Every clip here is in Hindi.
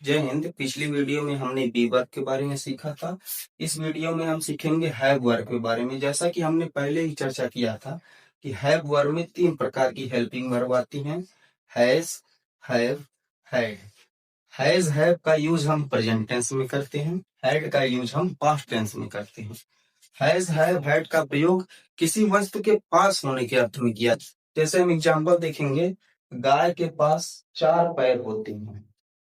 जय हिंद। पिछली वीडियो में हमने बी वर्ब के बारे में सीखा था। इस वीडियो में हम सीखेंगे हैव वर्ब के बारे में। जैसा कि हमने पहले ही चर्चा किया था कि हैव वर्ब में 3 प्रकार की हेल्पिंग वर्ब आती हैं, has, have, had. Has have का यूज हम प्रेजेंट टेंस में करते हैं, हैड का यूज हम पास्ट टेंस में करते हैं। हैज हैव हैड का प्रयोग किसी वस्तु के पास होने के अर्थ में किया। जैसे हम एग्जाम्पल देखेंगे, गाय के पास 4 पैर होते हैं।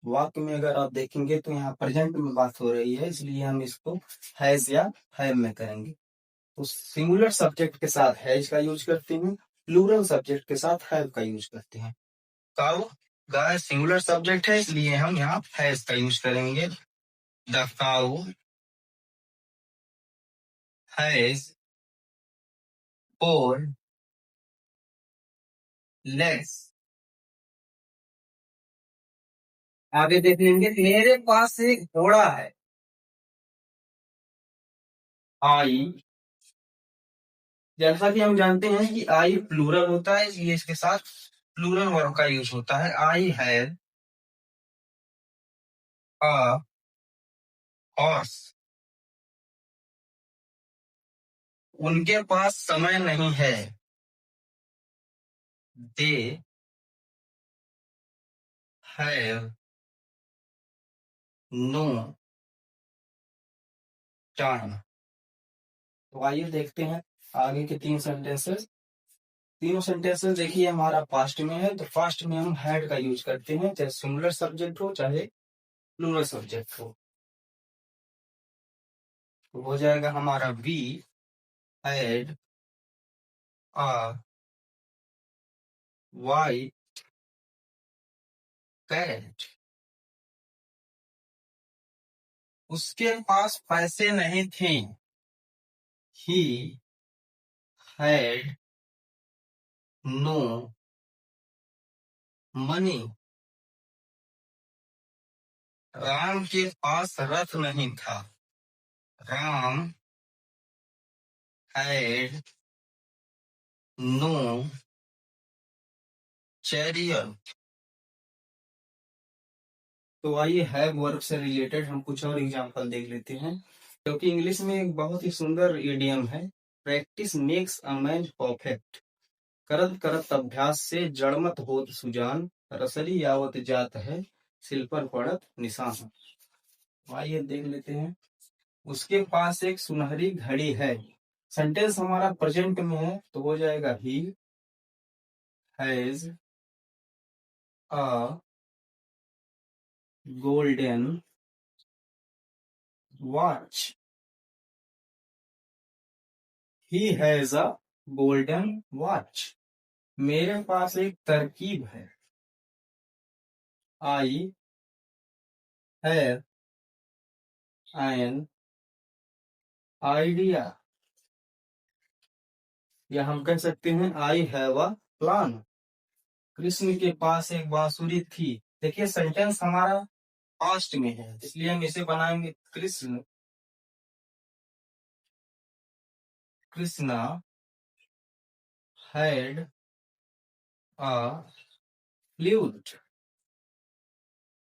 वाक्य में अगर आप देखेंगे तो यहाँ प्रेजेंट में बात हो रही है, इसलिए हम इसको हैज या हैव में करेंगे। तो सिंगुलर सब्जेक्ट के साथ हैज का यूज करते हैं, प्लूरल सब्जेक्ट के साथ हैव का यूज करते हैं। काउ, गाय सिंगुलर सब्जेक्ट है, इसलिए हम यहाँ हैज का यूज करेंगे। The cow has 4 legs। आगे देख लेंगे, मेरे पास एक घोड़ा है। आई, जैसा कि हम जानते हैं कि आई प्लूरल होता है, इसलिए इसके साथ प्लूरल वर्ब का यूज होता है। I have a horse. उनके पास समय नहीं है। They have no time. तो आइए देखते हैं आगे के 3 सेंटेंसेस। तीनों सेंटेंसेस देखिए हमारा पास्ट में है, तो पास्ट में हम हैड का यूज करते हैं, चाहे सिंगुलर सब्जेक्ट हो चाहे प्लूरल सब्जेक्ट हो। तो हो जाएगा हमारा we had a white cat. उसके पास पैसे नहीं थे। He had no money. Ram के पास रथ नहीं था। Ram had no chariot. तो आइए हैव वर्ब से रिलेटेड हम कुछ और एग्जांपल देख लेते हैं, क्योंकि इंग्लिश में एक बहुत ही सुंदर इडियम है, practice makes a man perfect. करत करत अभ्यास से जड़मत होत सुजान, रसरी यावत जात है सिल पर पड़त निशान। आइए देख लेते हैं, उसके पास एक सुनहरी घड़ी है। सेंटेंस हमारा प्रेजेंट में है, तो हो जाएगा he has a golden watch. He has a golden watch. मेरे पास एक तरकीब है। I have an idea. या हम कह सकते हैं आई हैव अ प्लान। कृष्ण के पास एक बांसुरी थी। देखिए सेंटेंस हमारा पास्ट में है, इसलिए हम इसे बनाएंगे Krishna Krishna had a flute.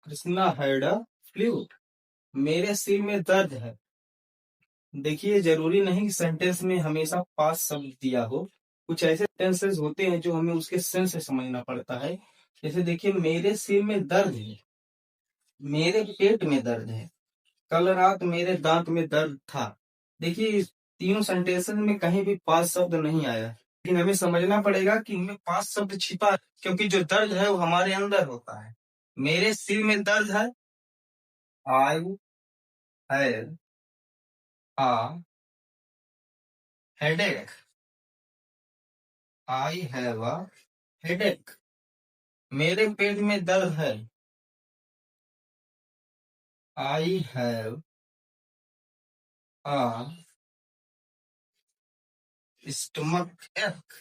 Krishna had a flute. मेरे सिर में दर्द है। देखिए जरूरी नहीं कि सेंटेंस में हमेशा पास्ट शब्द दिया हो, कुछ ऐसे सेंटेंसेस होते हैं जो हमें उसके सेंस से समझना पड़ता है। जैसे देखिए, मेरे सिर में दर्द है, मेरे पेट में दर्द है, कल रात मेरे दांत में दर्द था। देखिए इस तीनों सेंटेंसेस में कहीं भी पास्ट शब्द नहीं आया, लेकिन हमें समझना पड़ेगा कि इनमें पास्ट शब्द छिपा है, क्योंकि जो दर्द है वो हमारे अंदर होता है। मेरे सिर में दर्द है, I have a headache. I have a headache. मेरे पेट में दर्द है, आई हैव अ स्टमक एक।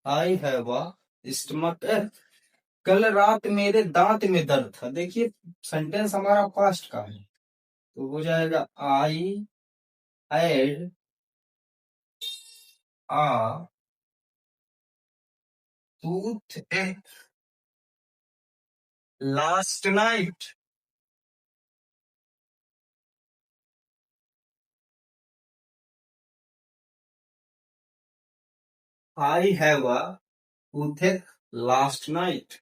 आई हैव अ स्टमक एक। कल रात मेरे दांत में दर्द था। देखिए सेंटेंस हमारा पास्ट का है, तो हो जाएगा आई हैड अ टूथ एक। Last night, I have a toothache last night.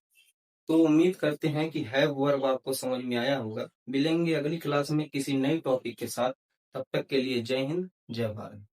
तो उम्मीद करते हैं कि हैव वर्ब आपको समझ में आया होगा। मिलेंगे अगली क्लास में किसी नई टॉपिक के साथ। तब तक के लिए जय हिंद, जय भारत।